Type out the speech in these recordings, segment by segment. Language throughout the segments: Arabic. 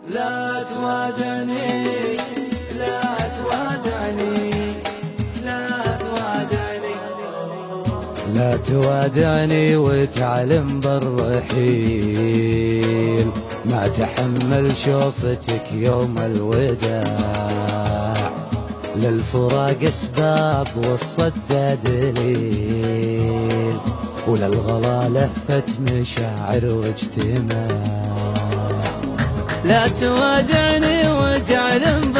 لا توادعني لا توادعني لا توادعني لا توادعني وتعلم بالرحيل ما تحمل شوفتك يوم الوداع للفراق اسباب والصدى دليل وللغلا لهفة مشاعر واجتماع لا توادعني وتعلم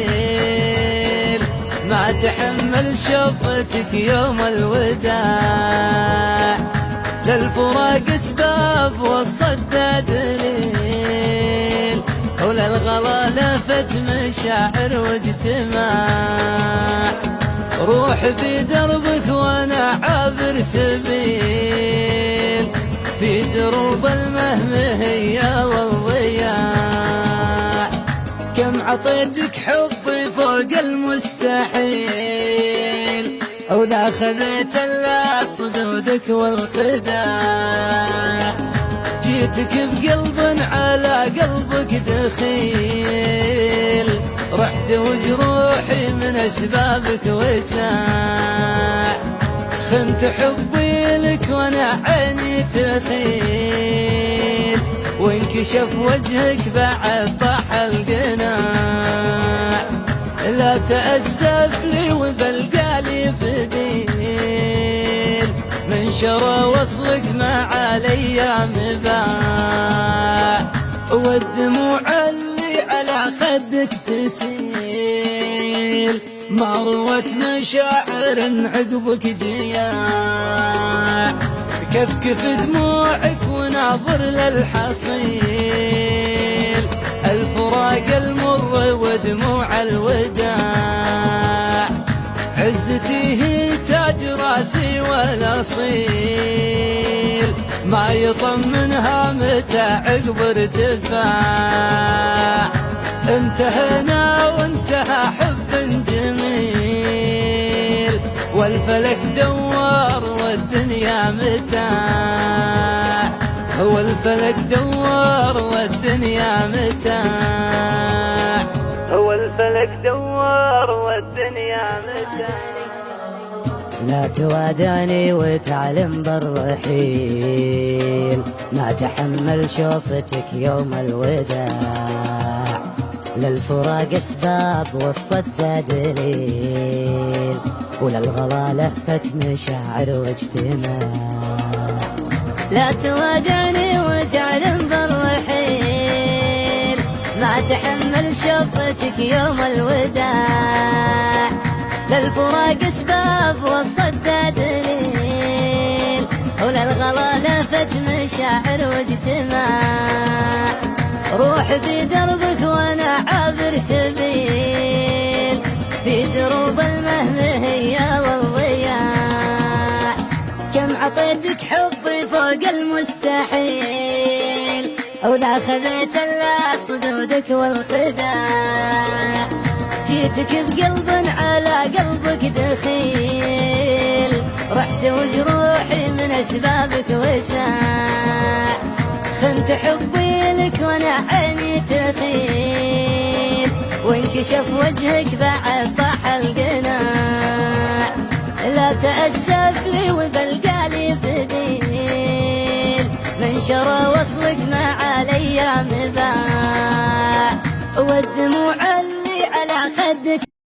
بالرحيل ما تحمل شوفتك يوم الوداع للفراق اسباب والصدى دليل وللغلا لفت مشاعر واجتماع روح في دربك وانا عابر سبيل في دروب المهمهية والضياع كم عطيتك حبي فوق المستحيل أو لا خذيت الا صدودك والخداع جيتك بقلب على قلبك دخيل رحت وجروحي من اسبابك وساع خنت حبي لك وانا عيني تخيل وانكشف وجهك بعد طاح القناع لا تأسف لي وبالقالي بديل من شرى وصلك ما علي مباع والدموع اللي على خدك تسيل ما روت مشاعر عقبك دياع كفكف دموعك وناظر للحصيل الفراق المر ودموع الوداع عزتي هي تاج راسي والاصيل ما يطمنها متى عقب ارتفاع انتهينا وانتهى حب جميل والفلك دوار والدنيا متاع والفلك دوار والدنيا متاع والفلك دوار والدنيا متاع لا توادعني وتعلم بالرحيل ما تحمل شوفتك يوم الوداع للفراق اسباب والصدى دليل وللغلا لهفة مشاعر واجتماع لا توادعني وتعلم بالرحيل ما تحمل شوفتك يوم الوداع للفراق اسباب والصدى دليل وللغلا لفت مشاعر واجتماع روح في دربك وانا عابر سبيل في دروب المهمهية والضياع كم عطيتك حبي فوق المستحيل أو لا خذيت الا صدودك والخداع جيتك بقلب على قلبك دخيل رحت وجروحي من اسبابك وساع خنت حبي لك وانا عيني تخيل وانكشف وجهك بعد طاح القناع لا تأسف لي وبالقالي بديل من شرى وصلك ما علي مباع والدموع اللي على خدك